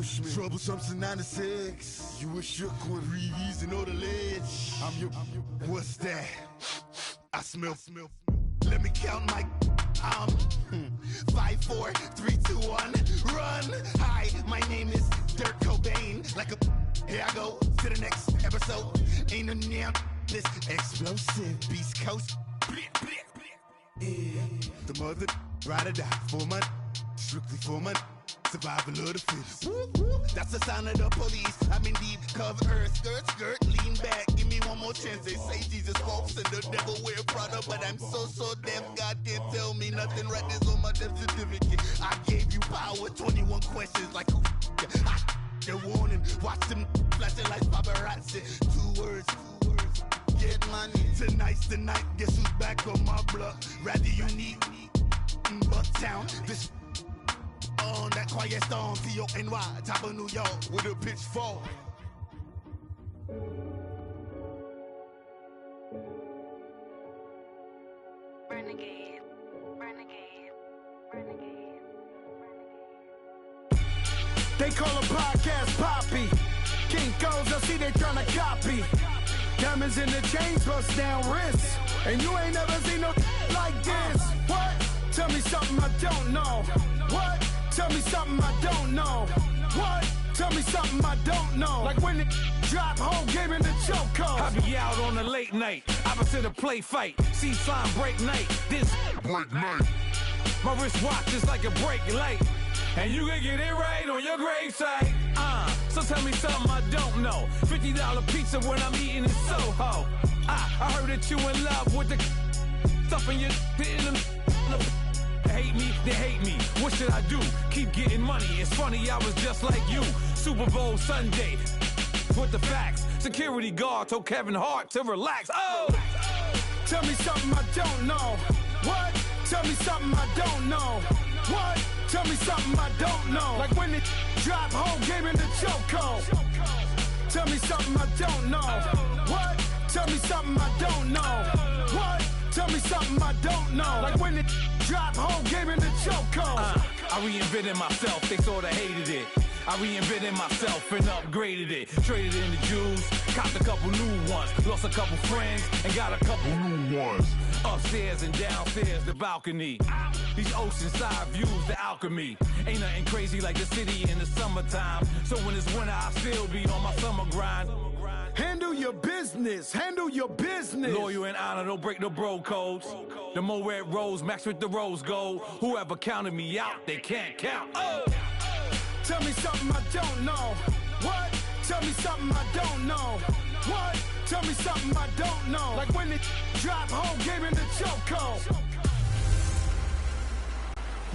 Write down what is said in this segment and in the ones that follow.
Bushman. Troublesome since 96. You a shook one. Breeze and know the ledge. I'm your. What's that? I smell. Let me count my. 5, 4, 3, 2, 1. Run. Hi, my name is Dirk Cobain. Like a. Here I go to the next episode. Ain't a damn this explosive Beast Coast. The mother ride or die for my strictly for my survival of the fittest. That's the sound of the police. I'm in deep cover earth, skirt, lean back. Give me one more chance. They say Jesus walks and the devil wear Prada, but I'm so deaf. God can't tell me nothing. Right there's on my death certificate. I gave you power. 21 questions like who? The warning. Watch them flashing like paparazzi. 2 words. Get money. Tonight's the night. Guess who's back on my block? Rather unique. Bucktown. This on that quiet storm. T-O-N-Y. Top of New York with a pitchfork. Renegade. They call a podcast Poppy. Kinkos, I see they tryna copy. Diamonds in the chains, bust down wrists. And you ain't never seen no like this. What? Tell me something I don't know. What? Tell me something I don't know. What? Tell me something I don't know. Like when it drop, whole game in the chokehold. I be out on a late night, opposite a play fight. See slime break night, this break night. My wristwatch is like a brake light. And you can get it right on your gravesite. So tell me something I don't know. $50 pizza when I'm eating in Soho. I heard that you in love with the stuff in your hate me, they hate me. What should I do? Keep getting money. It's funny, I was just like you. Super Bowl Sunday with the facts. Security guard told Kevin Hart to relax. Oh! Tell me something I don't know. What? Tell me something I don't know. What? Tell me something I don't know. Like when it drop, whole game in the chokehold. Tell me something I don't know. What? Tell me something I don't know. What? Tell me something I don't know. Like when it drop, whole game in the chokehold. I reinvented myself, they sorta hated it. I reinvented myself and upgraded it. Traded in the Jews, copped a couple new ones. Lost a couple friends and got a couple new ones. Upstairs and downstairs, the balcony. These oceanside views, the alchemy. Ain't nothing crazy like the city in the summertime. So when it's winter, I still be on my summer grind. Handle your business, handle your business. Loyal and honor, don't break the bro codes. The more red rose, max with the rose gold. Whoever counted me out, they can't count. Oh! Tell me something I don't know. What? Tell me something I don't know. What? Tell me something I don't know. Like when it drop, whole game in the chokehold.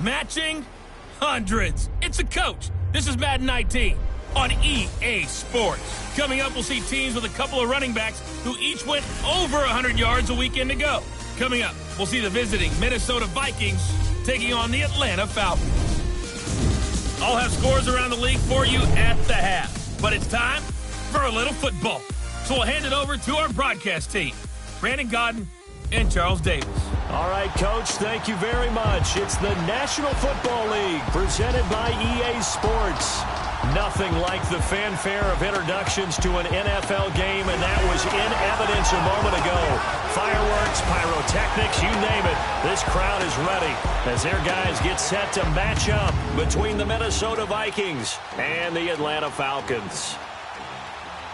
Matching hundreds. It's a coach. This is Madden 19 on EA Sports. Coming up, we'll see teams with a couple of running backs who each went over 100 yards a weekend ago. Coming up, we'll see the visiting Minnesota Vikings taking on the Atlanta Falcons. I'll have scores around the league for you at the half. But it's time for a little football. So we'll hand it over to our broadcast team, Brandon Godden and Charles Davis. All right, Coach, thank you very much. It's the National Football League presented by EA Sports. Nothing like the fanfare of introductions to an NFL game, and that was in evidence a moment ago. Fireworks, pyrotechnics, you name it. This crowd is ready as their guys get set to match up between the Minnesota Vikings and the Atlanta Falcons.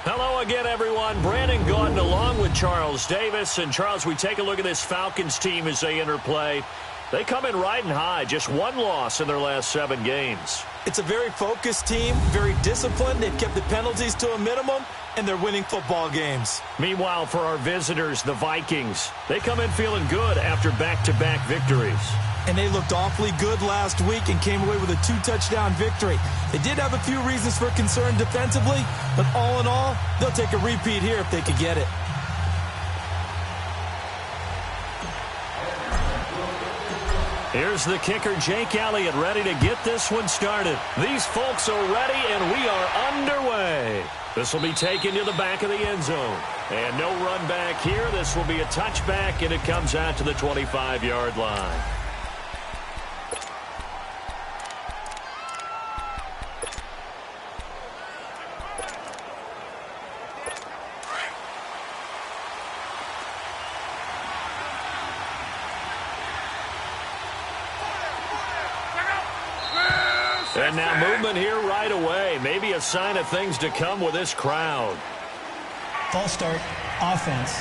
Hello again, everyone. Brandon Gaudin along with Charles Davis. And, Charles, we take a look at this Falcons team as they interplay. They come in riding high, just one loss in their last 7 games. It's a very focused team, very disciplined. They've kept the penalties to a minimum, and they're winning football games. Meanwhile, for our visitors, the Vikings, they come in feeling good after back-to-back victories. And they looked awfully good last week and came away with a 2-touchdown victory. They did have a few reasons for concern defensively, but all in all, they'll take a repeat here if they could get it. Here's the kicker, Jake Elliott, ready to get this one started. These folks are ready, and we are underway. This will be taken to the back of the end zone. And no run back here. This will be a touchback, and it comes out to the 25-yard line. And now movement here right away. Maybe a sign of things to come with this crowd. False start, offense.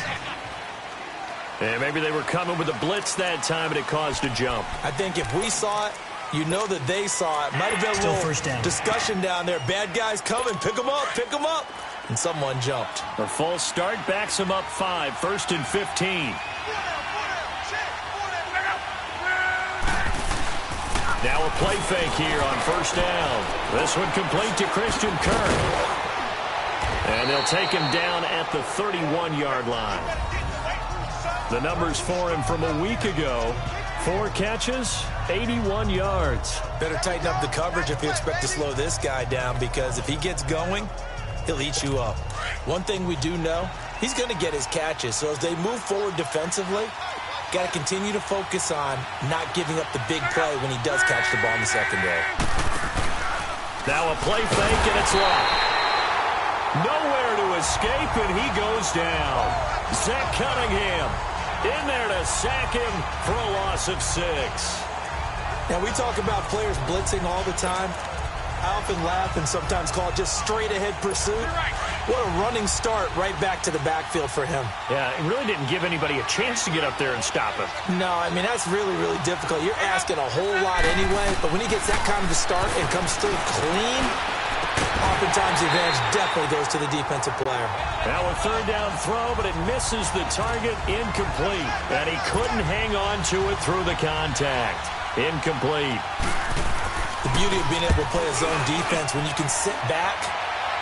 And maybe they were coming with a blitz that time, and it caused a jump. I think if we saw it, you know that they saw it. Might have been a little first down. Discussion down there. Bad guys coming. Pick them up. Pick them up. And someone jumped. The false start backs them up 5. 1st and 15. Now a play fake here on 1st down. This one complete to Christian Kirk. And they'll take him down at the 31-yard line. The numbers for him from a week ago. 4 catches, 81 yards. Better tighten up the coverage if you expect to slow this guy down, because if he gets going, he'll eat you up. One thing we do know, he's going to get his catches. So as they move forward defensively, got to continue to focus on not giving up the big play when he does catch the ball in the secondary. Now a play fake, and it's locked. Nowhere to escape, and he goes down. Zach Cunningham in there to sack him for a loss of 6. Now, we talk about players blitzing all the time. I often laugh and sometimes call it just straight-ahead pursuit. What a running start right back to the backfield for him. Yeah, it really didn't give anybody a chance to get up there and stop him. No, I mean, that's really, really difficult. You're asking a whole lot anyway, but when he gets that kind of a start and comes through clean, oftentimes the advantage definitely goes to the defensive player. Now a 3rd down throw, but it misses the target, incomplete. And he couldn't hang on to it through the contact. Incomplete. The beauty of being able to play a zone defense, when you can sit back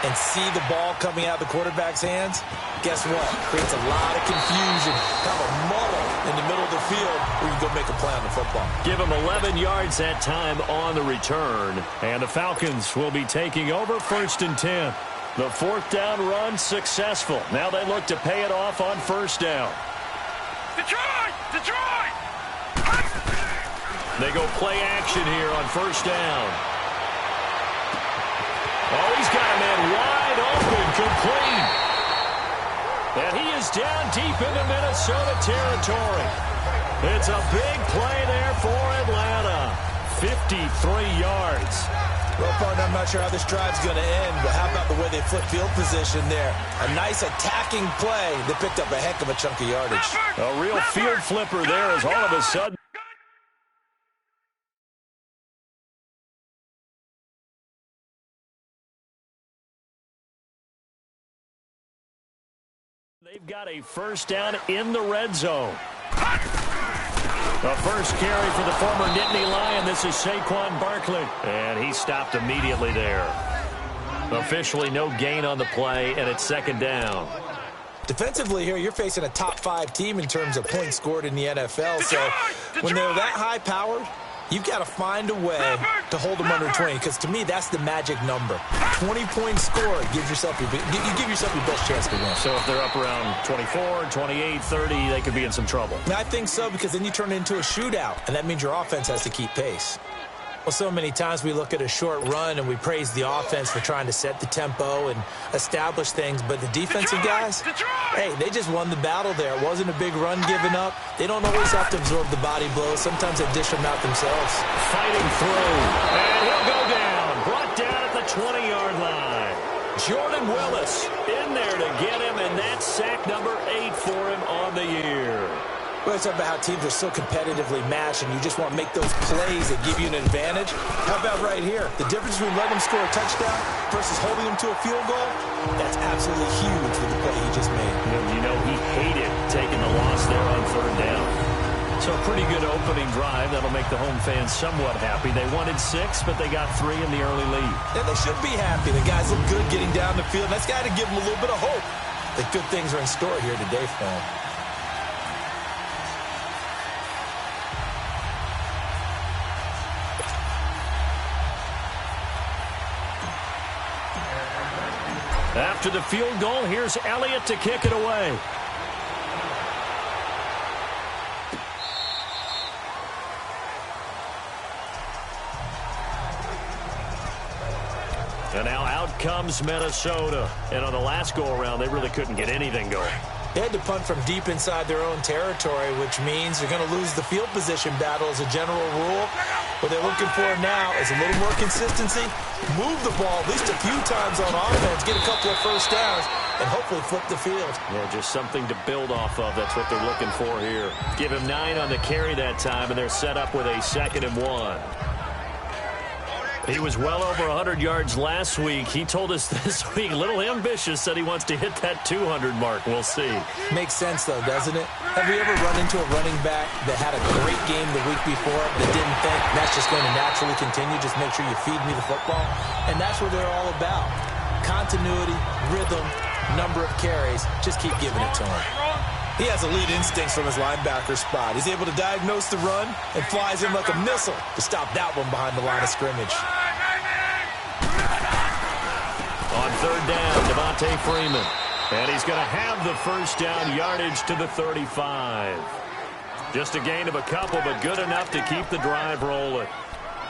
and see the ball coming out of the quarterback's hands, guess what? Creates a lot of confusion, kind of a muddle in the middle of the field where you can go make a play on the football. Give him 11 yards that time on the return. And the Falcons will be taking over 1st and 10. The 4th down run successful. Now they look to pay it off on 1st down. Detroit! Detroit! They go play action here on 1st down. Oh, he's got a man wide open, complete. And he is down deep into Minnesota territory. It's a big play there for Atlanta. 53 yards. Well, partner, I'm not sure how this drive's going to end, but how about the way they flip field position there? A nice attacking play that picked up a heck of a chunk of yardage. A real field flipper there as all of a sudden. They've got a 1st down in the red zone. The first carry for the former Nittany Lion. This is Saquon Barkley. And he stopped immediately there. Officially no gain on the play, and it's 2nd down. Defensively here, you're facing a top 5 team in terms of points scored in the NFL. So when they're that high-powered, you've got to find a way to hold them under 20, because to me, that's the magic number. 20-point score gives yourself you give yourself your best chance to win. So if they're up around 24, 28, 30, they could be in some trouble. I think so, because then you turn it into a shootout, and that means your offense has to keep pace. Well, so many times we look at a short run and we praise the offense for trying to set the tempo and establish things, but the defensive guys, hey, they just won the battle there. It wasn't a big run given up. They don't always have to absorb the body blows. Sometimes they dish them out themselves. Fighting through, and he'll go down. Brought down at the 20-yard line. Jordan Willis in there to get him, and that's sack number 8 for him on the year. Well, it's about how teams are so competitively matched, and you just want to make those plays that give you an advantage. How about right here? The difference between letting them score a touchdown versus holding them to a field goal, that's absolutely huge with the play he just made. You know, he hated taking the loss there on 3rd down. So a pretty good opening drive. That'll make the home fans somewhat happy. They wanted 6, but they got 3 in the early lead. And they should be happy. The guys look good getting down the field. That's got to give them a little bit of hope that good things are in store here today for them. After the field goal, here's Elliott to kick it away. And now out comes Minnesota. And on the last go-around, they really couldn't get anything going. They had to punt from deep inside their own territory, which means they're going to lose the field position battle as a general rule. What they're looking for now is a little more consistency, move the ball at least a few times on offense, get a couple of first downs, and hopefully flip the field. Yeah, just something to build off of. That's what they're looking for here. Give him 9 on the carry that time, and they're set up with a 2nd and 1. He was well over 100 yards last week. He told us this week, a little ambitious, said he wants to hit that 200 mark. We'll see. Makes sense, though, doesn't it? Have you ever run into a running back that had a great game the week before that didn't think that's just going to naturally continue? Just make sure you feed me the football. And that's what they're all about. Continuity, rhythm, number of carries. Just keep giving it to him. He has elite instincts from his linebacker spot. He's able to diagnose the run and flies in like a missile to stop that one behind the line of scrimmage. On 3rd down, Devontae Freeman. And he's going to have the first down, yardage to the 35. Just a gain of a couple, but good enough to keep the drive rolling.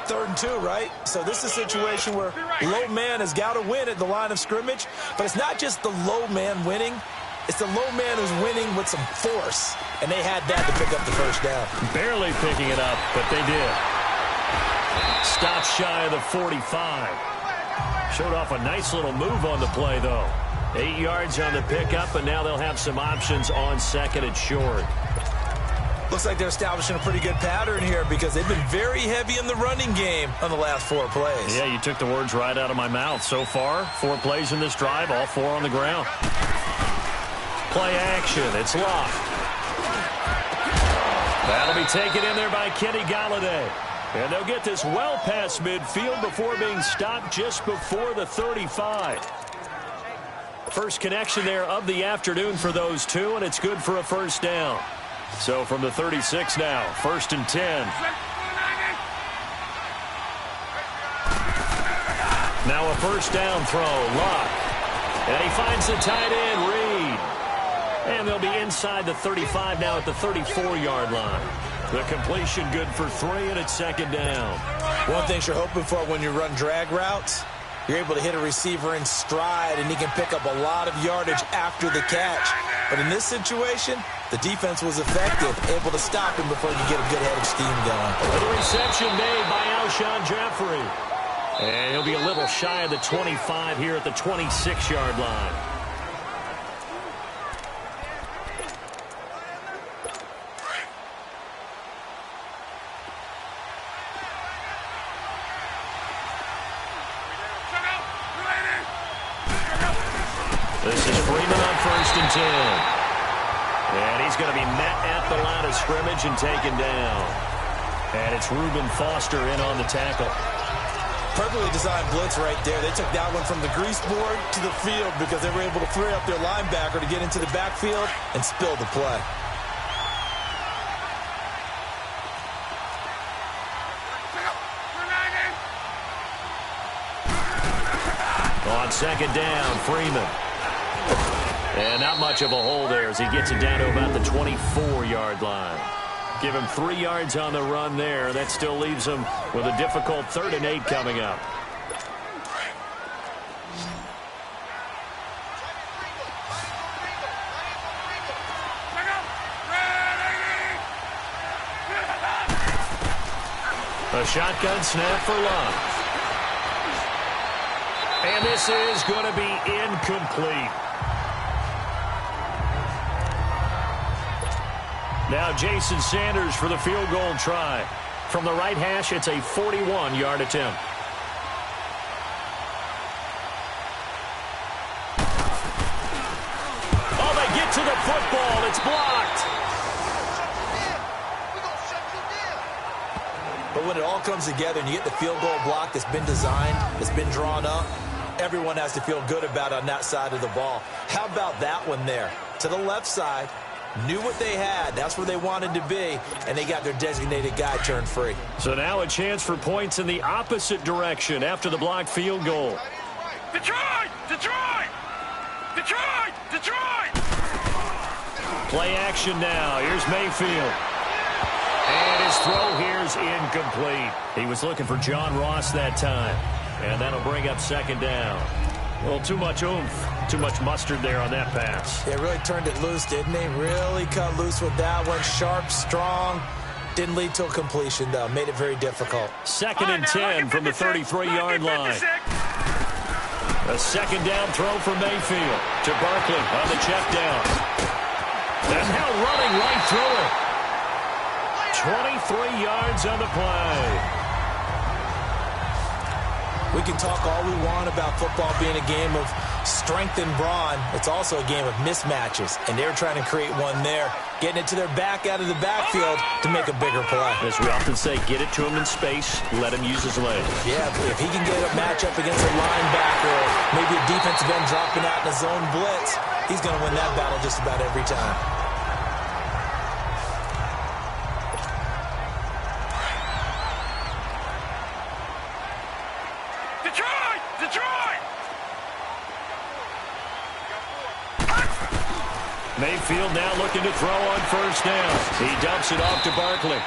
3rd and 2, right? So this is a situation where low man has got to win at the line of scrimmage, but it's not just the low man winning. It's the low man who's winning with some force, and they had that to pick up the first down. Barely picking it up, but they did. Stop shy of the 45. Showed off a nice little move on the play, though. 8 yards on the pickup, and now they'll have some options on 2nd and short. Looks like they're establishing a pretty good pattern here because they've been very heavy in the running game on the last 4 plays. Yeah, you took the words right out of my mouth. So far, 4 plays in this drive, all 4 on the ground. Play action. It's Locke. That'll be taken in there by Kenny Golladay. And they'll get this well past midfield before being stopped just before the 35. First connection there of the afternoon for those two, and it's good for a first down. So from the 36 now, 1st and 10. Now a first down throw, Locke. And he finds the tight end, Reed. And they'll be inside the 35 now at the 34-yard line. The completion good for 3, and it's 2nd down. One thing you're hoping for when you run drag routes, you're able to hit a receiver in stride, and he can pick up a lot of yardage after the catch. But in this situation, the defense was effective, able to stop him before he could get a good head of steam going. The reception made by Alshon Jeffrey. And he'll be a little shy of the 25 here at the 26-yard line. This is Freeman on 1st and 10. And he's going to be met at the line of scrimmage and taken down. And it's Reuben Foster in on the tackle. Perfectly designed blitz right there. They took that one from the grease board to the field because they were able to free up their linebacker to get into the backfield and spill the play. On 2nd down, Freeman. And not much of a hole there as he gets it down to about the 24-yard line. Give him 3 yards on the run there. That still leaves him with a difficult 3rd and 8 coming up. A shotgun snap for Love. And this is going to be incomplete. Now Jason Sanders for the field goal try. From the right hash, it's a 41-yard attempt. Oh, they get to the football. It's blocked. But when it all comes together and you get the field goal block that's been designed, that's been drawn up, everyone has to feel good about it on that side of the ball. How about that one there? To the left side, knew what they had. That's where they wanted to be, and they got their designated guy turned free. So now a chance for points in the opposite direction after the blocked field goal. Detroit! Detroit! Detroit! Detroit! Play action now. Here's Mayfield. And his throw here's incomplete. He was looking for John Ross that time. And that'll bring up 2nd down. Well, too much oomph, too much mustard there on that pass. They really turned it loose, didn't they? Really cut loose with that one. Sharp, strong. Didn't lead to a completion, though. Made it very difficult. 2nd and 10 from the 33-yard line. A second down throw for Mayfield to Barkley on the check down. And now running right through it. 23 yards on the play. We can talk all we want about football being a game of strength and brawn. It's also a game of mismatches, and they're trying to create one there, getting it to their back out of the backfield to make a bigger play. As we often say, get it to him in space, let him use his legs. Yeah, if he can get a matchup against a linebacker or maybe a defensive end dropping out in a zone blitz, he's going to win that battle just about every time. Mayfield now looking to throw on first down. He dumps it off to Barkley.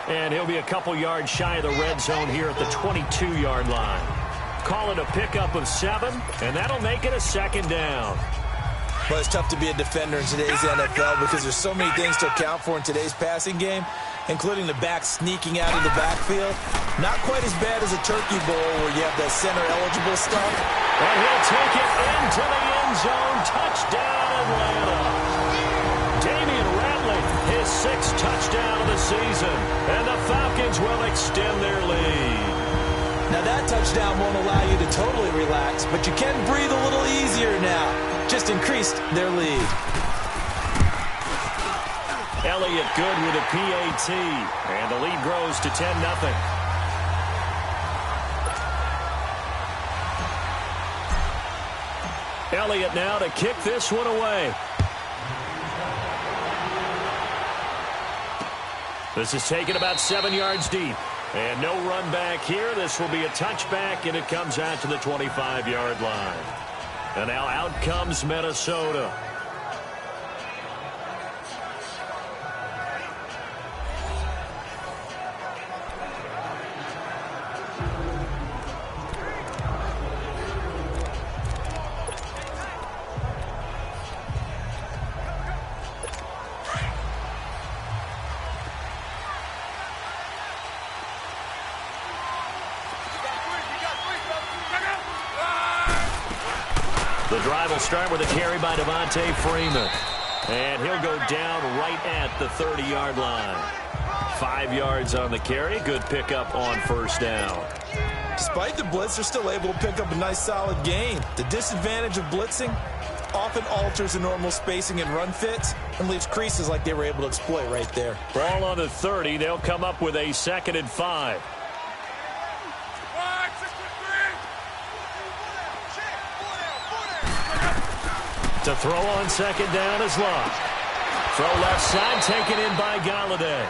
And he'll be a couple yards shy of the red zone here at the 22-yard line. Call it a pickup of 7, and that'll make it a second down. Well, it's tough to be a defender in today's NFL because there's so many things to account for in today's passing game, including the back sneaking out of the backfield. Not quite as bad as a turkey bowl where you have that center-eligible stuff. And he'll take it into the end zone. Touchdown, Atlanta. Damian Ratley, his 6th touchdown of the season. And the Falcons will extend their lead. Now, that touchdown won't allow you to totally relax, but you can breathe a little easier now. Just increased their lead. Elliott good with a PAT. And the lead grows to 10-0. Elliott now to kick this one away. This is taken about 7 yards deep. And no run back here. This will be a touchback, and it comes out to the 25-yard line. And now out comes Minnesota. The drive will start with a carry by Devontae Freeman. And he'll go down right at the 30-yard line. 5 yards on the carry. Good pickup on first down. Despite the blitz, they're still able to pick up a nice, solid gain. The disadvantage of blitzing often alters the normal spacing and run fits and leaves creases like they were able to exploit right there. Ball on the 30. They'll come up with a 2nd and 5. To throw on second down is Love. Throw left side, taken in by Galladay.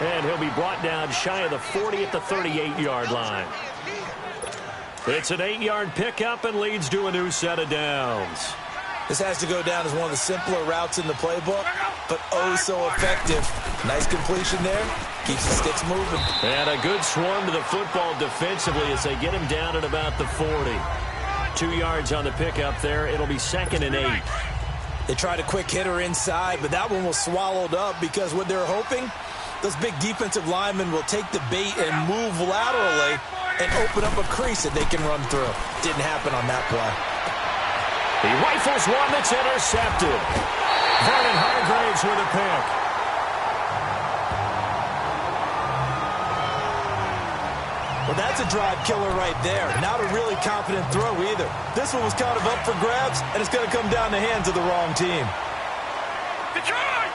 And he'll be brought down shy of the 40 at the 38-yard line. It's an 8-yard pickup and leads to a new set of downs. This has to go down as one of the simpler routes in the playbook, but oh so effective. Nice completion there. Keeps the sticks moving. And a good swarm to the football defensively as they get him down at about the 40. 2 yards on the pickup there. It'll be 2nd and 8. They tried a quick hitter inside, but that one was swallowed up because what they're hoping, those big defensive linemen will take the bait and move laterally and open up a crease that they can run through. Didn't happen on that play. He rifles one that's intercepted. Vernon Hargreaves with a pick. Well, that's a drive killer right there. Not a really confident throw either. This one was kind of up for grabs, and it's going to come down the hands of the wrong team. Detroit!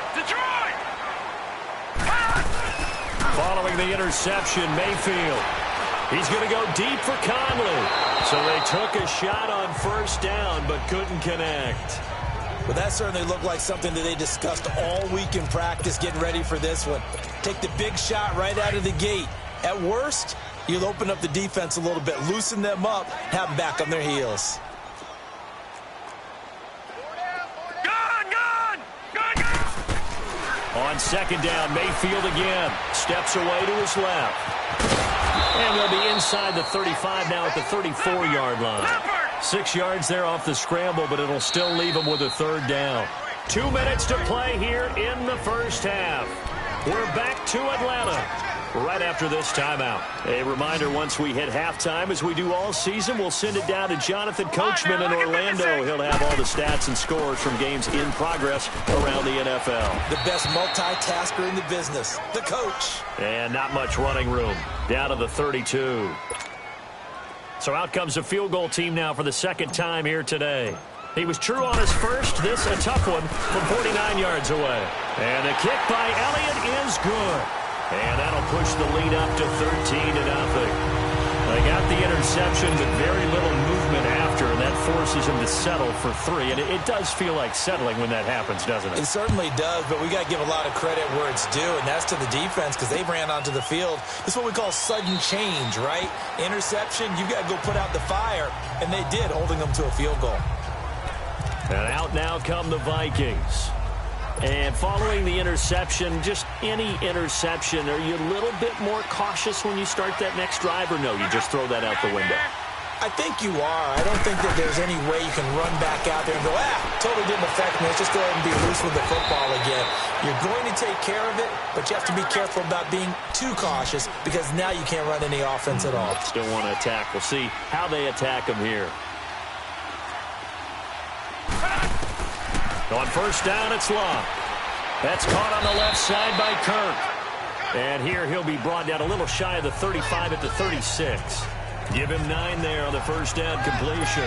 Following the interception, Mayfield. He's going to go deep for Conley. So they took a shot on first down, but couldn't connect. Well, that certainly looked like something that they discussed all week in practice getting ready for this one. Take the big shot right out of the gate. At worst, you'll open up the defense a little bit, loosen them up, have them back on their heels. On second down, Mayfield again. Steps away to his left. And they'll be inside the 35 now at the 34-yard line. 6 yards there off the scramble, but it'll still leave them with a third down. 2 minutes to play here in the first half. We're back to Atlanta right after this timeout. A reminder, once we hit halftime, as we do all season, we'll send it down to Jonathan Coachman in Orlando. He'll have all the stats and scores from games in progress around the NFL. The best multitasker in the business, the coach. And not much running room. Down to the 32. So out comes the field goal team now for the second time here today. He was true on his first. This a tough one from 49 yards away. And the kick by Elliott is good. And that'll push the lead up to 13-0. They got the interception, but very little movement after, and that forces him to settle for 3. And it does feel like settling when that happens, doesn't it? It certainly does, but we got to give a lot of credit where it's due, and that's to the defense because they ran onto the field. This is what we call sudden change, right? Interception, you got to go put out the fire, and they did, holding them to a field goal. And out now come the Vikings. And following the interception, just any interception, are you a little bit more cautious when you start that next drive, or no, you just throw that out the window? I think you are. I don't think that there's any way you can run back out there and go, totally didn't affect me. Let's just go ahead and be loose with the football again. You're going to take care of it, but you have to be careful about being too cautious because now you can't run any offense at all. Still want to attack. We'll see how they attack them here. On first down, it's Love. That's caught on the left side by Kirk. And here he'll be brought down a little shy of the 35 at the 36. Give him 9 there on the first down completion.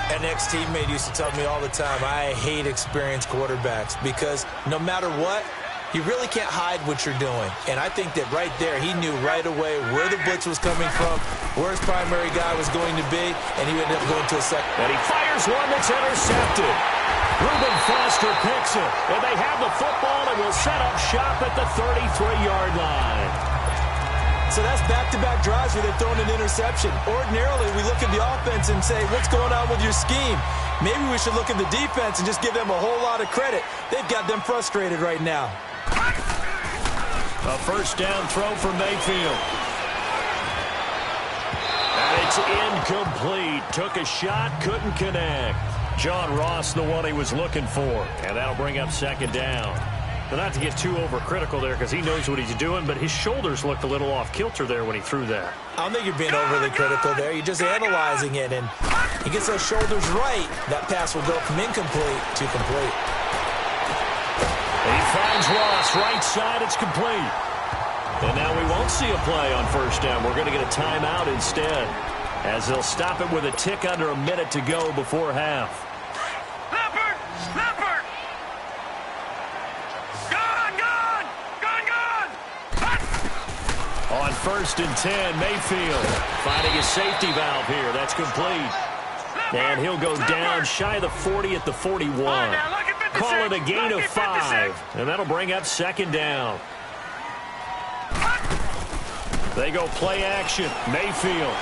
An ex-teammate used to tell me all the time, I hate experienced quarterbacks because no matter what, you really can't hide what you're doing. And I think that right there, he knew right away where the blitz was coming from, where his primary guy was going to be, and he ended up going to a second. And he fires one that's intercepted. Reuben Foster picks it, and they have the football and will set up shop at the 33-yard line. So that's back-to-back drives where they're throwing an interception. Ordinarily, we look at the offense and say, what's going on with your scheme? Maybe we should look at the defense and just give them a whole lot of credit. They've got them frustrated right now. A first down throw for Mayfield. And it's incomplete. Took a shot, couldn't connect. John Ross, the one he was looking for. And that'll bring up second down. But not to get too overcritical there because he knows what he's doing, but his shoulders looked a little off kilter there when he threw that. I don't think you're being overly critical there. You're just analyzing it, and he gets those shoulders right. That pass will go from incomplete to complete. And he finds Ross right side. It's complete. And now we won't see a play on first down. We're going to get a timeout instead as they'll stop it with a tick under a minute to go before half. On first and 10, Mayfield finding his safety valve here. That's complete. And he'll go down shy of the 40 at the 41. Call it a gain of 5. And that'll bring up second down. They go play action. Mayfield.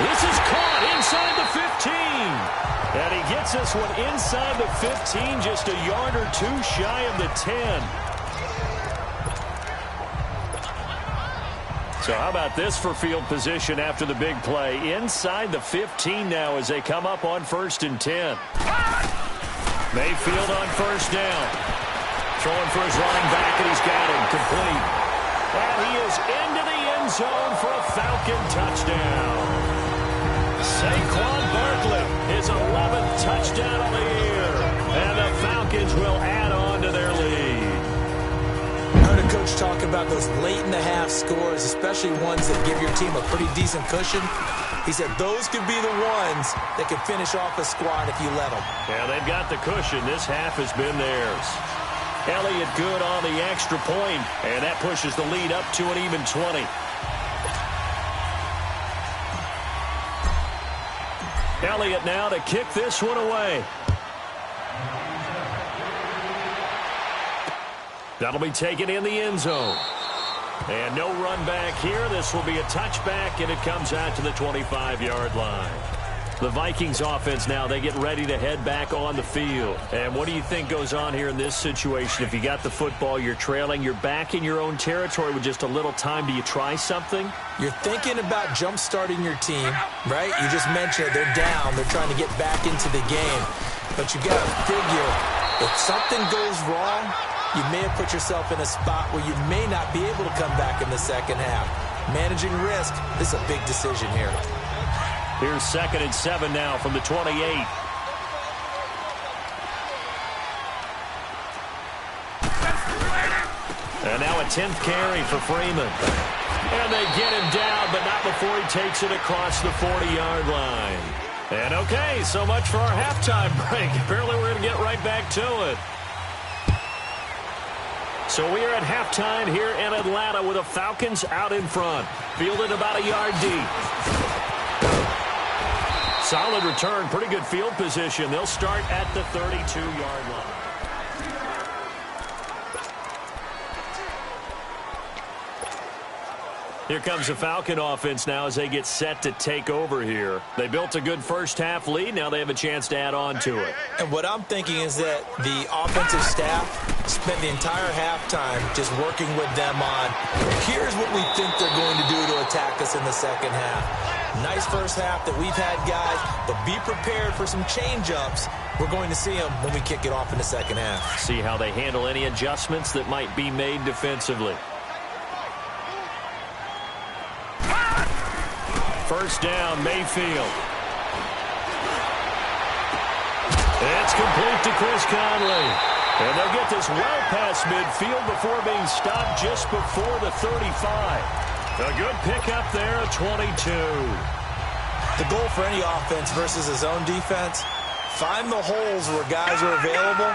This is caught inside the 15. And he gets this one inside the 15, just a yard or two shy of the 10. So how about this for field position after the big play? Inside the 15 now as they come up on first and 10. Mayfield on first down. Throwing for his running back, and he's got him complete. And he is into the end zone for a Falcon touchdown. Saquon Barkley, his 11th touchdown of the year. And the Falcons will add on to their lead. I heard a coach talk about those late-in-the-half scores, especially ones that give your team a pretty decent cushion. He said those could be the ones that could finish off a squad if you let them. Yeah, they've got the cushion. This half has been theirs. Elliott good on the extra point, and that pushes the lead up to an even 20. Elliott now to kick this one away. That'll be taken in the end zone. And no run back here. This will be a touchback, and it comes out to the 25-yard line. The Vikings offense now, they get ready to head back on the field. And what do you think goes on here in this situation? If you got the football, you're trailing, you're back in your own territory with just a little time. Do you try something? You're thinking about jump-starting your team, right? You just mentioned it. They're down. They're trying to get back into the game. But you got to figure if something goes wrong, you may have put yourself in a spot where you may not be able to come back in the second half. Managing risk, this is a big decision here. Here's 2nd and 7 now from the 28. And now a 10th carry for Freeman. And they get him down, but not before he takes it across the 40-yard line. And okay, so much for our halftime break. Apparently we're going to get right back to it. So we are at halftime here in Atlanta with the Falcons out in front. Fielded about a yard deep. Solid return, pretty good field position. They'll start at the 32-yard line. Here comes the Falcon offense now as they get set to take over here. They built a good first-half lead. Now they have a chance to add on to it. And what I'm thinking is that the offensive staff spent the entire halftime just working with them on, here's what we think they're going to do to attack us in the second half. Nice first half that we've had, guys, but be prepared for some change-ups. We're going to see them when we kick it off in the second half. See how they handle any adjustments that might be made defensively. First down, Mayfield. It's complete to Chris Conley. And they'll get this well past midfield before being stopped just before the 35. A good pickup there at 22. The goal for any offense versus a zone defense, find the holes where guys are available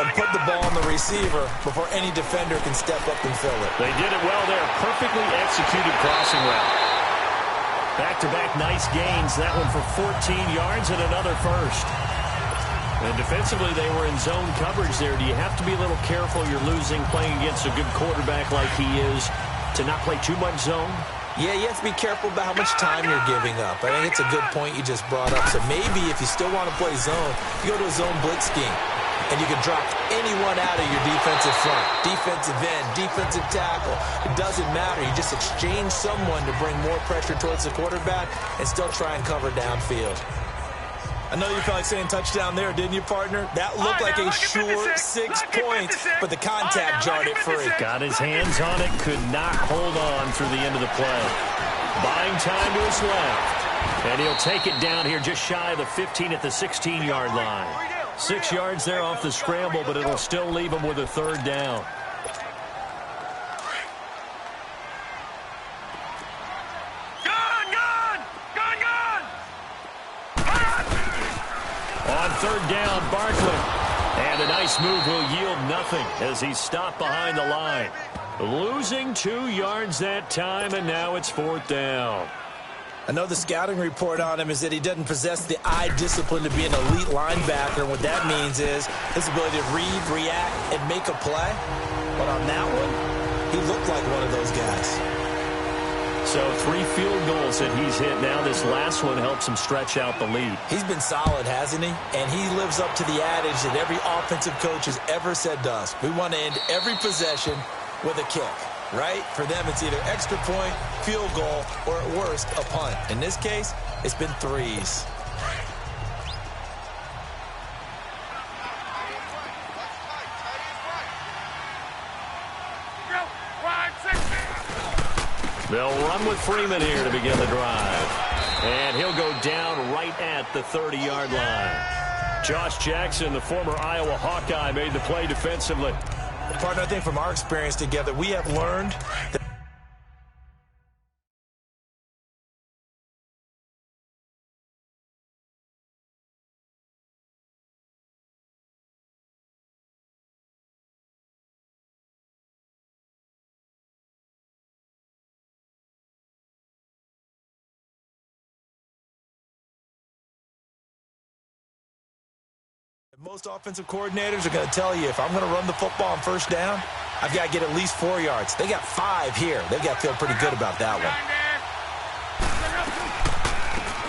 and put the ball on the receiver before any defender can step up and fill it. They did it well there. Perfectly executed crossing route. Back-to-back nice gains. That one for 14 yards and another first. And defensively, they were in zone coverage there. Do you have to be a little careful? You're losing playing against a good quarterback like he is to not play too much zone? Yeah, you have to be careful about how much time you're giving up. I think it's a good point you just brought up. So maybe if you still want to play zone, you go to a zone blitz scheme. And you can drop anyone out of your defensive front, defensive end, defensive tackle. It doesn't matter. You just exchange someone to bring more pressure towards the quarterback and still try and cover downfield. I know you felt like saying touchdown there, didn't you, partner? That looked like a sure 6 points, but the contact jarred it free. Got his hands on it, could not hold on through the end of the play. Buying time to his left. And he'll take it down here just shy of the 15 at the 16-yard line. 6 yards there off the scramble, but it'll still leave him with a third down. On third down, Barkley. And a nice move will yield nothing as he's stopped behind the line. Losing 2 yards that time, and now it's fourth down. I know the scouting report on him is that he doesn't possess the eye discipline to be an elite linebacker. And what that means is his ability to read, react, and make a play. But on that one, he looked like one of those guys. So 3 field goals that he's hit now. This last one helps him stretch out the lead. He's been solid, hasn't he? And he lives up to the adage that every offensive coach has ever said to us. We want to end every possession with a kick. Right? For them, it's either extra point, field goal, or at worst, a punt. In this case, it's been 3s. They'll run with Freeman here to begin the drive. And he'll go down right at the 30-yard line. Josh Jackson, the former Iowa Hawkeye, made the play defensively. Partner, I think from our experience together, we have learned that most offensive coordinators are going to tell you, if I'm going to run the football on first down, I've got to get at least 4 yards. They got 5 here. They've got to feel pretty good about that one.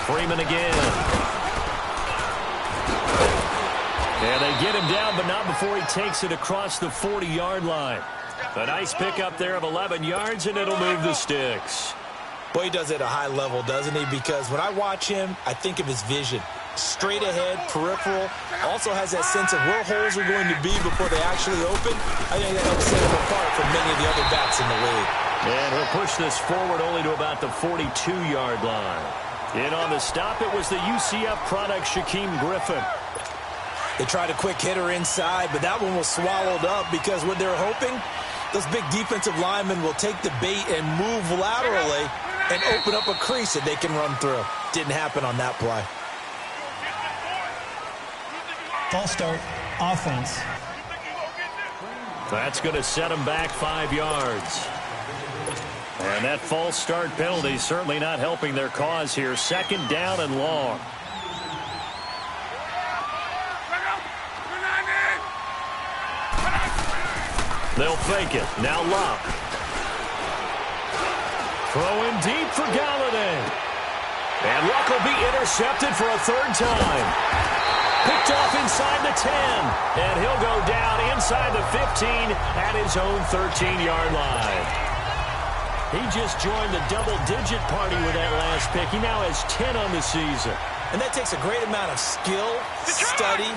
Freeman again. And they get him down, but not before he takes it across the 40-yard line. A nice pickup there of 11 yards, and it'll move the sticks. Boy, he does it at a high level, doesn't he? Because when I watch him, I think of his vision. straight ahead, peripheral. Also has that sense of where holes are going to be before they actually open. I think that helps set him apart from many of the other backs in the league. And he'll push this forward only to about the 42-yard line. In on the stop, it was the UCF product, Shaquem Griffin. They tried a quick hitter inside, but that one was swallowed up because what they're hoping, those big defensive linemen will take the bait and move laterally and open up a crease that they can run through. Didn't happen on that play. False start, offense. That's going to set him back 5 yards. And that false start penalty certainly not helping their cause here. 2nd down and long. They'll fake it. Now Love. Throw in deep for Galladay. And Luck will be intercepted for a 3rd time. Picked off inside the 10. And he'll go down inside the 15 at his own 13-yard line. He just joined the double-digit party with that last pick. He now has 10 on the season. And that takes a great amount of skill, study,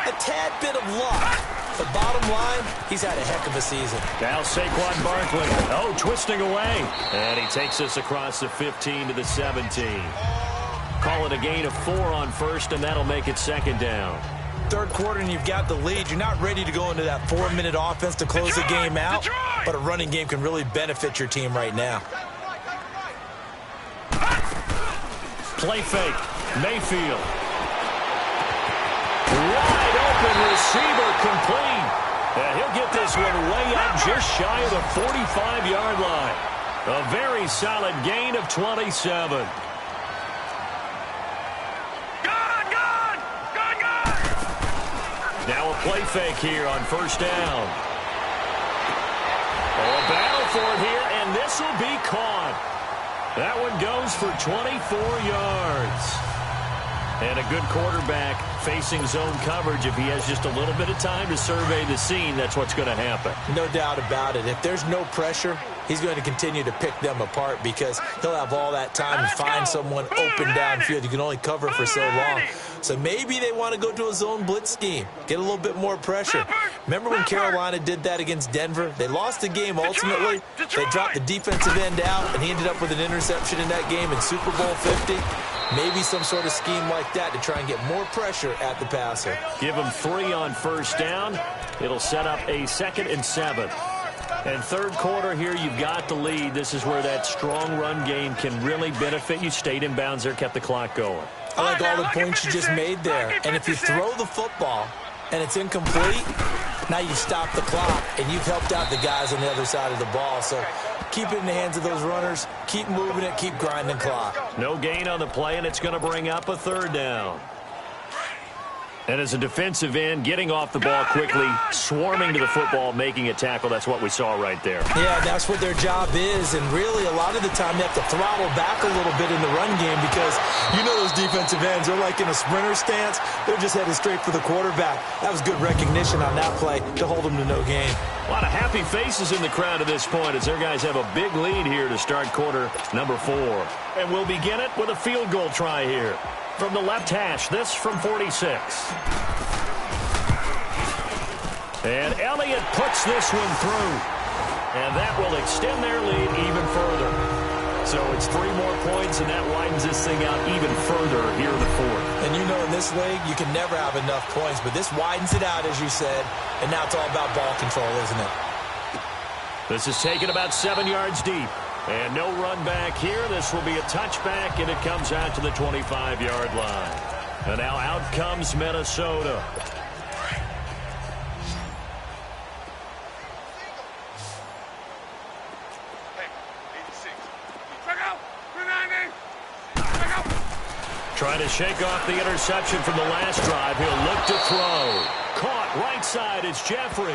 a tad bit of luck. But bottom line, he's had a heck of a season. Now Saquon Barkley. Oh, twisting away. And he takes us across the 15 to the 17. Call it a gain of 4 on 1st, and that'll make it 2nd down. 3rd quarter and you've got the lead. You're not ready to go into that 4-minute offense to close the game out. But a running game can really benefit your team right now. Play fake. Mayfield. Wide open receiver complete. And he'll get this one way up just shy of the 45-yard line. A very solid gain of 27. Now a play fake here on 1st down. Oh, a battle for it here, and this will be caught. That one goes for 24 yards. And a good quarterback facing zone coverage. If he has just a little bit of time to survey the scene, that's what's going to happen. No doubt about it. If there's no pressure, he's going to continue to pick them apart because he'll have all that time to find someone open downfield. You can only cover for so long. So maybe they want to go to a zone blitz scheme, get a little bit more pressure. Remember when Carolina did that against Denver? They lost the game ultimately. They dropped the defensive end out, and he ended up with an interception in that game in Super Bowl 50. Maybe some sort of scheme like that to try and get more pressure at the passer. Give him 3 on 1st down. It'll set up a 2nd and 7. And 3rd quarter here, you've got the lead. This is where that strong run game can really benefit you. Stayed in bounds there, kept the clock going. I like all the points you just made there. And if you throw the football and it's incomplete, now you stop the clock and you've helped out the guys on the other side of the ball. So keep it in the hands of those runners. Keep moving it. Keep grinding clock. No gain on the play, and it's going to bring up a 3rd down. And as a defensive end, getting off the ball quickly, swarming to the football, making a tackle, that's what we saw right there. Yeah, that's what their job is. And really, a lot of the time, you have to throttle back a little bit in the run game because you know those defensive ends, they're like in a sprinter stance. They're just headed straight for the quarterback. That was good recognition on that play to hold them to no gain. A lot of happy faces in the crowd at this point as their guys have a big lead here to start quarter number 4. And we'll begin it with a field goal try here. From the left hash, this from 46. And Elliott puts this one through. And that will extend their lead even further. So it's 3 more points, and that widens this thing out even further here in the 4th. And you know in this league, you can never have enough points, but this widens it out, as you said, and now it's all about ball control, isn't it? This is taken about 7 yards deep. And no run back here. This will be a touchback, and it comes out to the 25-yard line. And now out comes Minnesota. Trying to shake off the interception from the last drive. He'll look to throw. Caught right side. It's Jeffrey.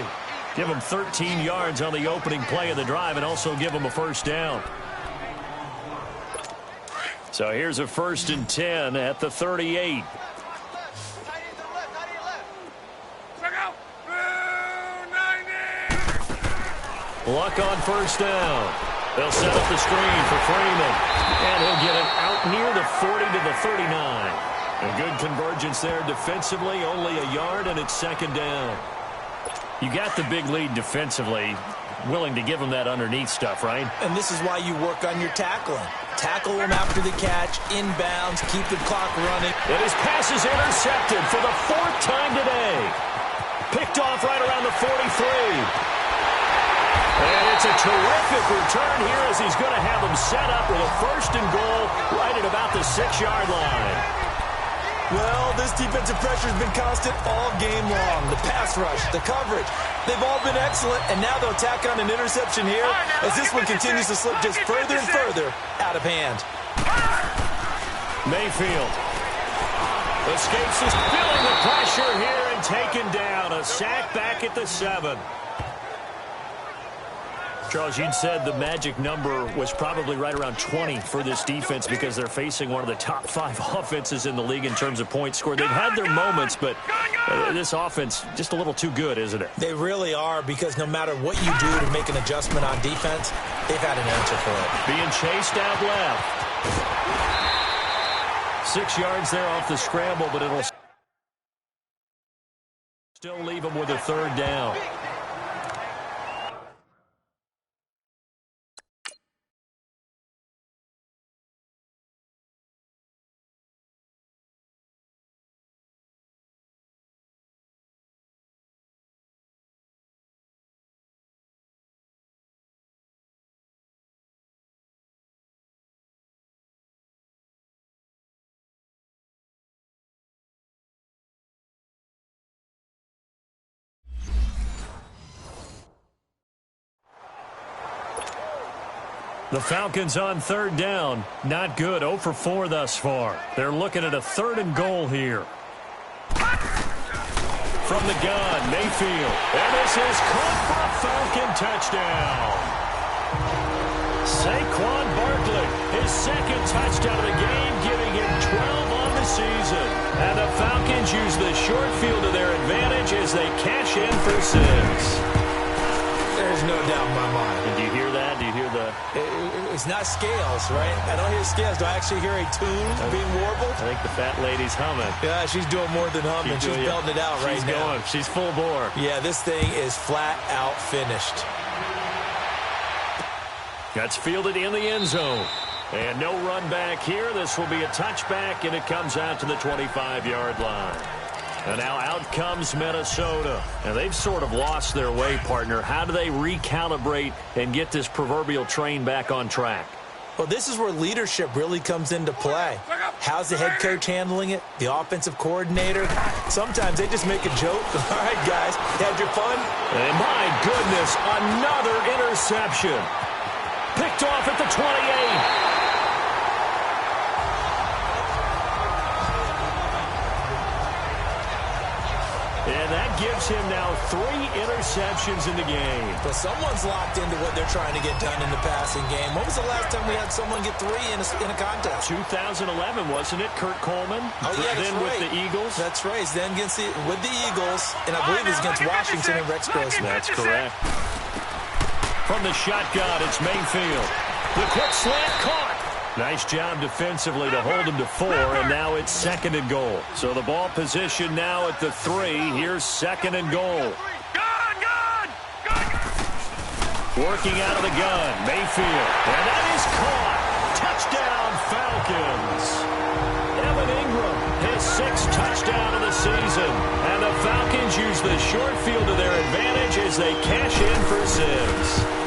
Give him 13 yards on the opening play of the drive and also give him a 1st down. So here's a 1st and 10 at the 38. Luck on 1st down. They'll set up the screen for Freeman. And he'll get it out near the 40 to the 39. A good convergence there defensively, only a yard, and it's second down. You got the big lead defensively, willing to give them that underneath stuff, right? And this is why you work on your tackling. Tackle them after the catch, inbounds, keep the clock running. And his pass is intercepted for the 4th time today. Picked off right around the 43. And it's a terrific return here as he's going to have them set up with a 1st and goal right at about the 6-yard line. Well, this defensive pressure has been constant all game long. The pass rush, the coverage, they've all been excellent, and now they'll tack on an interception here as this one continues to slip just further and further out of hand. Mayfield escapes his feeling the pressure here and taken down. A sack back at the 7. Charles, you'd said the magic number was probably right around 20 for this defense because they're facing one of the top 5 offenses in the league in terms of points scored. They've had their moments, but this offense just a little too good, isn't it? They really are, because no matter what you do to make an adjustment on defense, they've had an answer for it. Being chased out left. 6 yards there off the scramble, but it'll still leave them with a 3rd down. The Falcons on 3rd down. Not good. 0 for 4 thus far. They're looking at a 3rd and goal here. From the gun, Mayfield. And this is caught for a Falcon touchdown. Saquon Barkley, his 2nd touchdown of the game, giving him 12 on the season. And the Falcons use the short field to their advantage as they cash in for 6. There's no doubt in my mind. Did you hear that? Do you hear the... It's not scales, right? I don't hear scales. Do I actually hear a tune being warbled? I think the fat lady's humming. Yeah, she's doing more than humming. She's belting it out right now. She's full bore. Yeah, this thing is flat out finished. That's fielded in the end zone. And no run back here. This will be a touchback, and it comes out to the 25-yard line. And now out comes Minnesota. And they've sort of lost their way, partner. How do they recalibrate and get this proverbial train back on track? Well, this is where leadership really comes into play. How's the head coach handling it? The offensive coordinator? Sometimes they just make a joke. All right, guys, had your fun? And my goodness, another interception. Picked off at the 28. And that gives him now 3 interceptions in the game. But someone's locked into what they're trying to get done in the passing game. When was the last time we had someone get 3 in a contest? 2011, wasn't it? Kurt Coleman? Oh, yeah, that's then right. With the Eagles? That's right. Then with the Eagles, and I believe it's against Washington and Rex Grossman. That's correct. From the shotgun, it's Mayfield. The quick slant caught. Nice job defensively to hold him to 4, and now it's 2nd and goal. So the ball position now at the 3. Here's 2nd and goal. Working out of the gun, Mayfield. And that is caught. Touchdown, Falcons. Evan Ingram, his 6th touchdown of the season. And the Falcons use the short field to their advantage as they cash in for 6.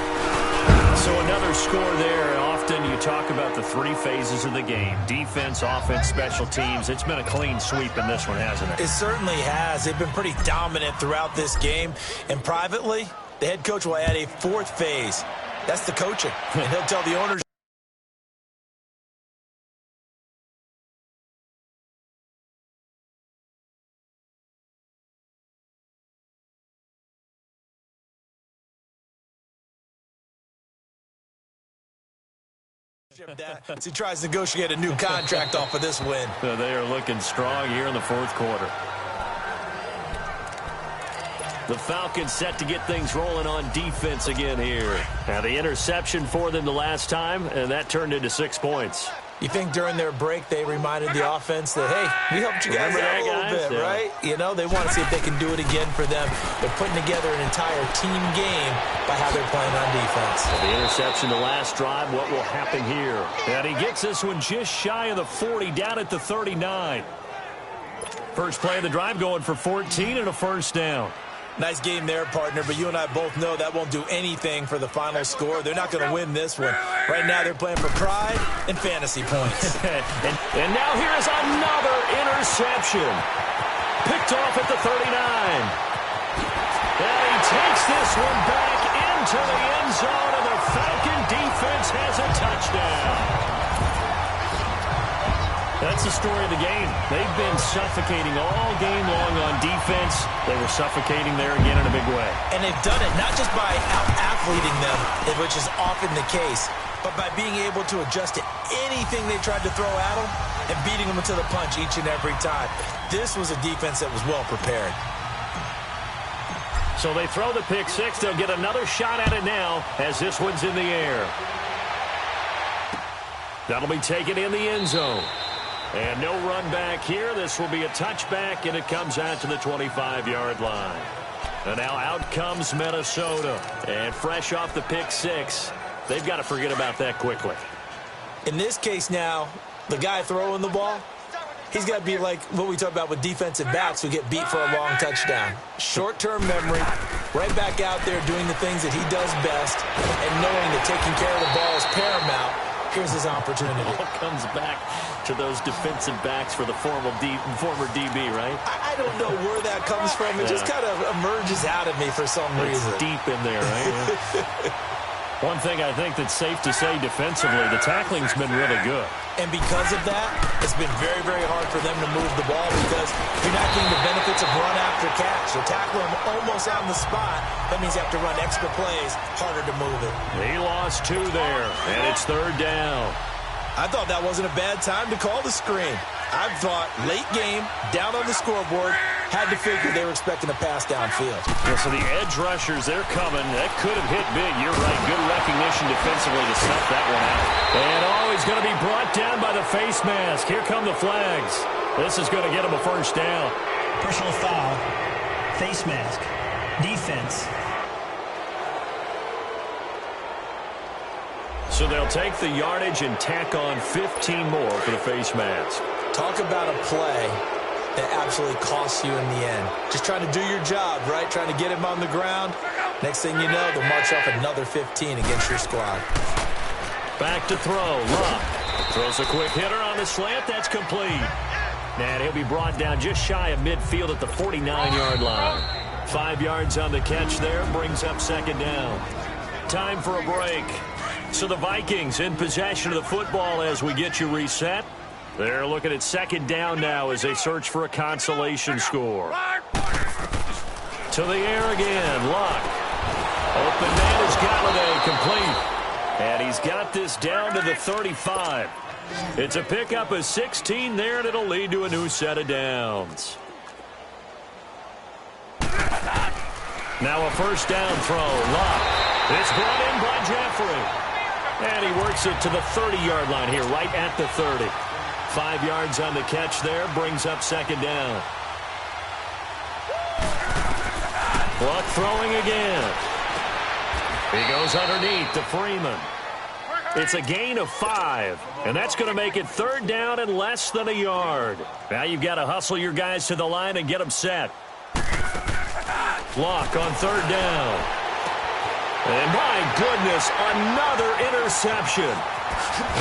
So another score there. Often you talk about the 3 phases of the game. Defense, offense, special teams. It's been a clean sweep in this one, hasn't it? It certainly has. They've been pretty dominant throughout this game. And privately, the head coach will add a 4th phase. That's the coaching. And he'll tell the owners. As he tries to negotiate a new contract off of this win. So they are looking strong here in the 4th quarter. The Falcons set to get things rolling on defense again here. Now the interception for them the last time, and that turned into 6 points. You think during their break they reminded the offense that, hey, we helped you guys out a little bit, right? You know, they want to see if they can do it again for them. They're putting together an entire team game by how they're playing on defense. The interception the last drive, what will happen here? And he gets this one just shy of the 40, down at the 39. First play of the drive going for 14 and a first down. Nice game there, partner, but you and I both know that won't do anything for the final score. They're not going to win this one. Right now they're playing for pride and fantasy points. and now here's another interception. Picked off at the 39. And he takes this one back into the end zone, and the Falcon defense has a touchdown. That's the story of the game. They've been suffocating all game long on defense. They were suffocating there again in a big way. And they've done it not just by out-athleting them, which is often the case, but by being able to adjust to anything they tried to throw at them and beating them to the punch each and every time. This was a defense that was well prepared. So they throw the pick six. They'll get another shot at it now as this one's in the air. That'll be taken in the end zone. And no run back here. This will be a touchback, and it comes out to the 25-yard line. And now out comes Minnesota. And fresh off the pick six, they've got to forget about that quickly. In this case now, the guy throwing the ball, he's got to be like what we talk about with defensive backs who get beat for a long touchdown. Short-term memory, right back out there doing the things that he does best, and knowing that taking care of the ball is paramount. Here's his opportunity. It all comes back to those defensive backs for the former DB, right? I don't know where that comes from. It just kind of emerges out of me for some reason. It's deep in there, right? One thing I think that's safe to say defensively, the tackling's been really good. And because of that, it's been very, very hard for them to move the ball because you're not getting the benefits of run after catch. You're tackling them almost on the spot. That means you have to run extra plays, harder to move it. He lost two there, and it's third down. I thought that wasn't a bad time to call the screen. I thought late game, down on the scoreboard, had to figure they were expecting a pass downfield. Yeah, so the edge rushers, they're coming. That could have hit big. You're right. Good recognition defensively to snuff that one out. And he's going to be brought down by the face mask. Here come the flags. This is going to get him a first down. Personal foul, face mask, defense. So they'll take the yardage and tack on 15 more for the face mask. Talk about a play that absolutely costs you in the end. Just trying to do your job, right? Trying to get him on the ground. Next thing you know, they'll march off another 15 against your squad. Back to throw. Luck throws a quick hitter on the slant. That's complete. And he'll be brought down just shy of midfield at the 49-yard line. 5 yards on the catch there. Brings up second down. Time for a break. So the Vikings in possession of the football as we get you reset. They're looking at second down now as they search for a consolation score. To the air again. Luck. Open man is Galladay, complete. And he's got this down to the 35. It's a pickup of 16 there, and it'll lead to a new set of downs. Now a first down throw. Luck. It's brought in by Jeffrey. And he works it to the 30-yard line here, right at the 30. 5 yards on the catch there, brings up second down. Luck throwing again. He goes underneath to Freeman. It's a gain of 5, and that's going to make it third down and less than a yard. Now you've got to hustle your guys to the line and get them set. Luck on third down. And my goodness, another interception.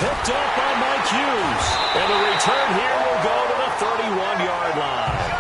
Picked up by Mike Hughes. And the return here will go to the 31-yard line.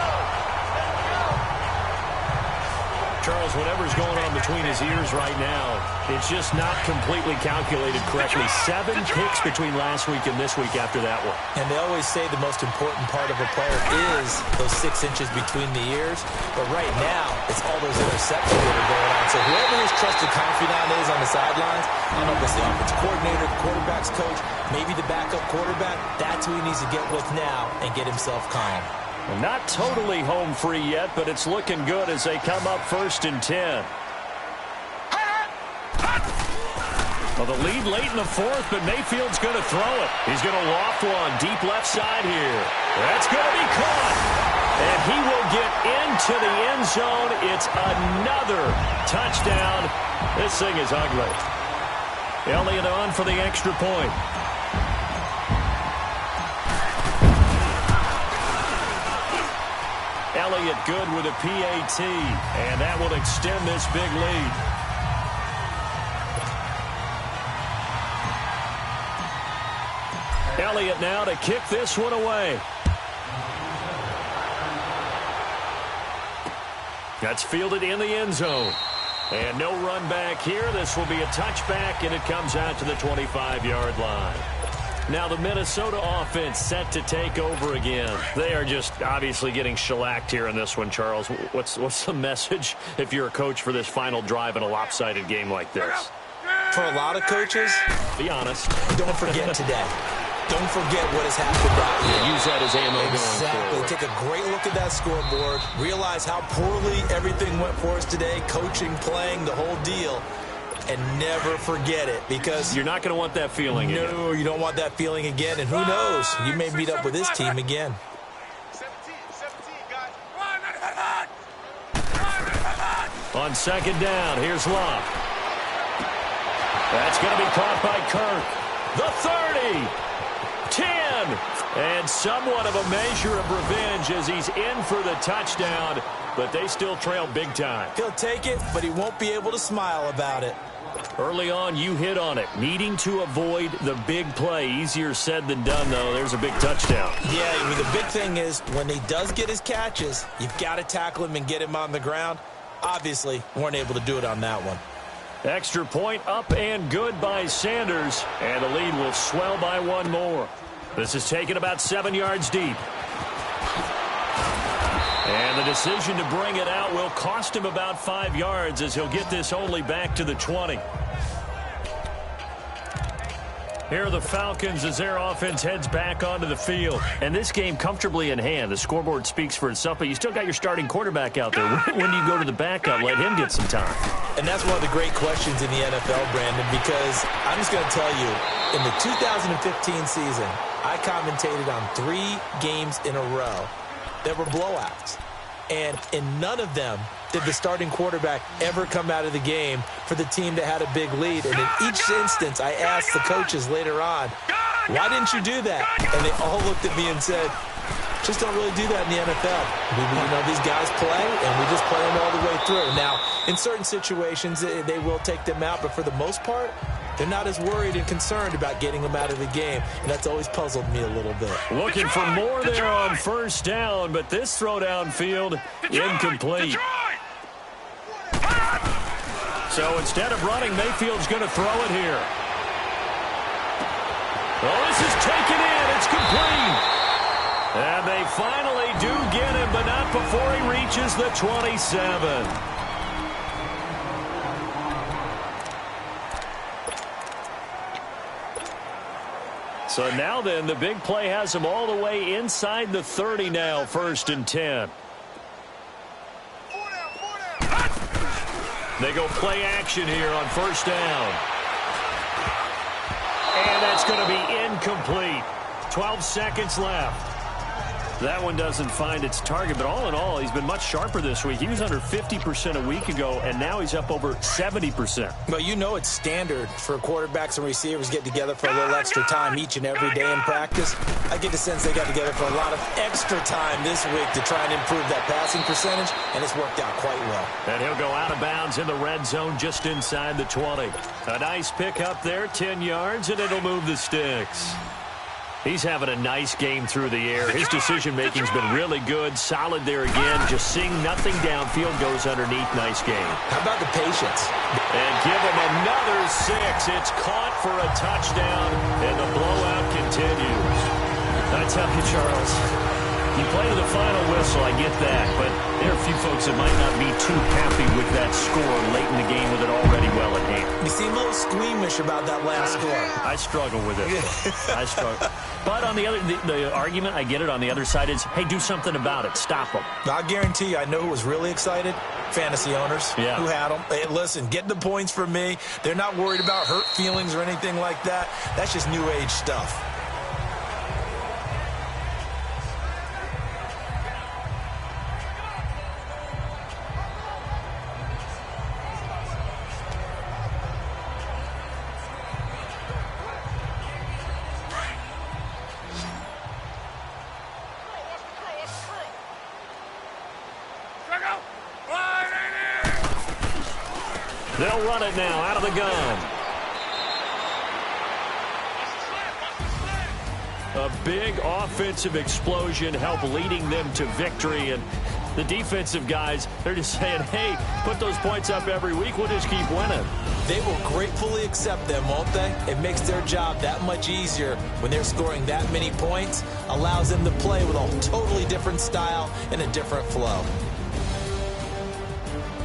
Charles, whatever's going on between his ears right now, it's just not completely calculated correctly. 7 picks between last week and this week after that one. And they always say the most important part of a player is those 6 inches between the ears. But right now, it's all those interceptions that are going on. So whoever his trusted confidant is on the sidelines, I don't know if it's the offensive coordinator, the quarterback's coach, maybe the backup quarterback, that's who he needs to get with now and get himself calm. Well, not totally home free yet, but it's looking good as they come up 1st and 10. Well, the lead late in the fourth, but Mayfield's going to throw it. He's going to loft one deep left side here. That's going to be caught. And he will get into the end zone. It's another touchdown. This thing is ugly. Elliott on for the extra point. Elliott good with a PAT, and that will extend this big lead. Elliott now to kick this one away. That's fielded in the end zone. And no run back here. This will be a touchback, and it comes out to the 25-yard line. Now the Minnesota offense set to take over again. They are just obviously getting shellacked here in this one, Charles. What's the message if you're a coach for this final drive in a lopsided game like this? For a lot of coaches, be honest. Don't forget today. Don't forget what has happened out here. Use that as ammo exactly. going forward. Take a great look at that scoreboard. Realize how poorly everything went for us today. Coaching, playing, the whole deal. And never forget it, because you're not going to want that feeling again. No, you don't want that feeling again. And who knows? You may meet up with this team again. 17, guys. On second down, here's Love. That's going to be caught by Kirk. The 30. 10, and somewhat of a measure of revenge as he's in for the touchdown, but they still trail big time. He'll take it, but he won't be able to smile about it. Early on, you hit on it. Needing to avoid the big play. Easier said than done, though. There's a big touchdown. Yeah, I mean, the big thing is when he does get his catches, you've got to tackle him and get him on the ground. Obviously, weren't able to do it on that one. Extra point up and good by Sanders, and the lead will swell by one more. This is taken about 7 yards deep. And the decision to bring it out will cost him about 5 yards as he'll get this only back to the 20. Here are the Falcons as their offense heads back onto the field. And this game comfortably in hand. The scoreboard speaks for itself, but you still got your starting quarterback out there. When do you go to the backup? Let him get some time. And that's one of the great questions in the NFL, Brandon, because I'm just going to tell you, in the 2015 season, I commentated on 3 games in a row that were blowouts. And in none of them did the starting quarterback ever come out of the game for the team that had a big lead. And in each instance, I asked the coaches later on, why didn't you do that? And they all looked at me and said, just don't really do that in the NFL. You know, these guys play, and we just play them all the way through. Now, in certain situations, they will take them out, but for the most part, they're not as worried and concerned about getting them out of the game, and that's always puzzled me a little bit. Looking for more there on first down, but this throw downfield incomplete. So instead of running, Mayfield's going to throw it here. Oh, this is taken in. It's complete. And they finally do get him, but not before he reaches the 27. So now then, the big play has him all the way inside the 30 now, 1st and 10. They go play action here on first down. And that's going to be incomplete. 12 seconds left. That one doesn't find its target, but all in all, he's been much sharper this week. He was under 50% a week ago, and now he's up over 70%. Well, you know it's standard for quarterbacks and receivers get together for a little extra time each and every day in practice. I get the sense they got together for a lot of extra time this week to try and improve that passing percentage, and it's worked out quite well. And he'll go out of bounds in the red zone just inside the 20. A nice pick up there, 10 yards, and it'll move the sticks. He's having a nice game through the air. His decision-making's been really good. Solid there again. Just seeing nothing downfield goes underneath. Nice game. How about the patience? And give him another 6. It's caught for a touchdown, and the blowout continues. I tell you, Charles, you play to the final whistle, I get that, but there are a few folks that might not be too happy with that score late in the game with it already well in hand. You seem a little squeamish about that last score. I struggle with it. I struggle. But on the other, the argument, I get it, on the other side is, hey, do something about it. Stop them. I guarantee you, I know who was really excited. Fantasy owners who had them. Hey, listen, get the points from me. They're not worried about hurt feelings or anything like that. That's just new age stuff. They'll run it now out of the gun. A big offensive explosion helped leading them to victory. And the defensive guys, they're just saying, hey, put those points up every week. We'll just keep winning. They will gratefully accept them, won't they? It makes their job that much easier when they're scoring that many points. Allows them to play with a totally different style and a different flow.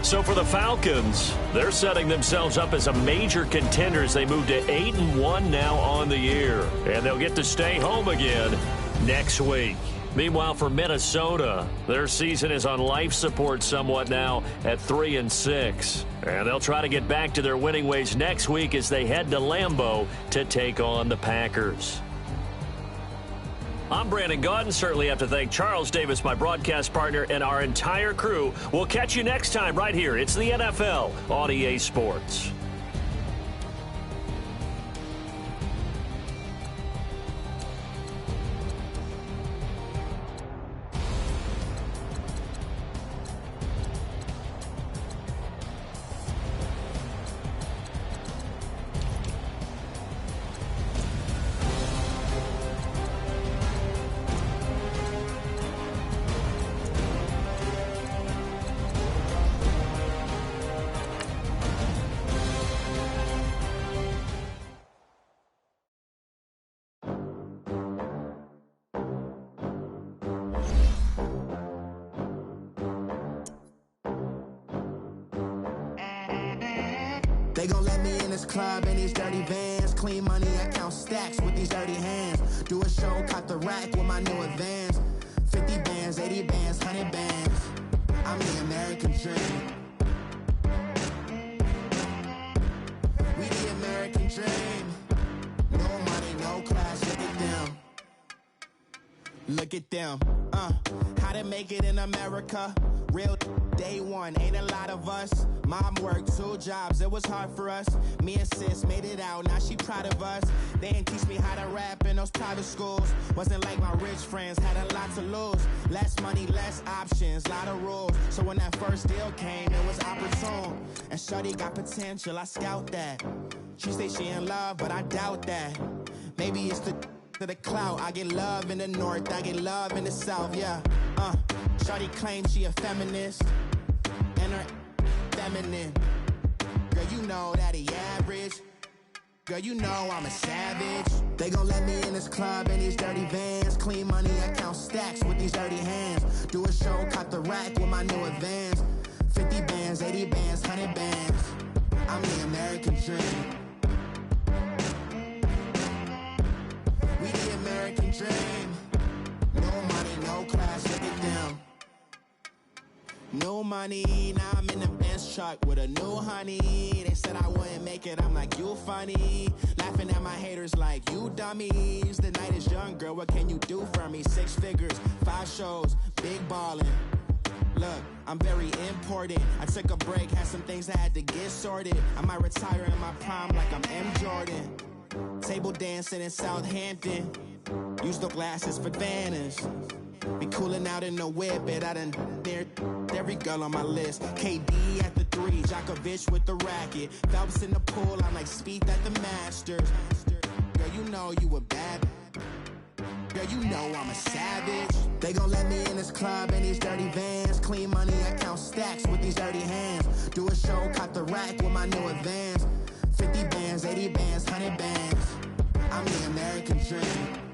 So for the Falcons, they're setting themselves up as a major contender as they move to 8-1 now on the year. And they'll get to stay home again next week. Meanwhile, for Minnesota, their season is on life support somewhat now at 3-6. And they'll try to get back to their winning ways next week as they head to Lambeau to take on the Packers. I'm Brandon Gaudin. Certainly have to thank Charles Davis, my broadcast partner, and our entire crew. We'll catch you next time right here. It's the NFL on EA Sports. They gon' let me in this club in these dirty vans. Clean money, I count stacks with these dirty hands. Do a show, cut the rack with my new advance. 50 bands, 80 bands, 100 bands. I'm the American dream. We the American dream. No money, no class, look at them. Look at them, how to make it in America. Real day one, ain't a lot of us. Mom worked 2 jobs, it was hard for us. Me and sis made it out, now she proud of us. They didn't teach me how to rap in those private schools. Wasn't like my rich friends, had a lot to lose. Less money, less options, lot of rules. So when that first deal came, it was opportune. And shorty got potential, I scout that. She say she in love, but I doubt that. Maybe it's the clout. I get love in the north, I get love in the south, yeah. Shorty claims she a feminist, and her feminine. Girl, you know that he average. Girl, you know I'm a savage. They gon' let me in this club in these dirty vans. Clean money, I count stacks with these dirty hands. Do a show, cut the rack with my new advance. 50 bands, 80 bands, 100 bands. I'm the American dream. We the American dream. No money, no class, look at them. No money, now I'm in the Benz truck with a new honey. They said I wouldn't make it, I'm like, you funny. Laughing at my haters like, you dummies. The night is young, girl, what can you do for me? 6 figures, 5 shows, big ballin'. Look, I'm very important. I took a break, had some things I had to get sorted. I might retire in my prime like I'm M. Jordan. Table dancing in Southampton. Use the glasses for banners. Be coolin' out in the whip, but I done dared every girl on my list. KD at the 3, Djokovic with the racket. Phelps in the pool, I'm like Spieth at the Masters. Girl, you know you a bad. Girl, you know I'm a savage. They gon' let me in this club in these dirty vans. Clean money, I count stacks with these dirty hands. Do a show, cut the rack with my new advance. 50 bands, 80 bands, 100 bands. I'm the American dream.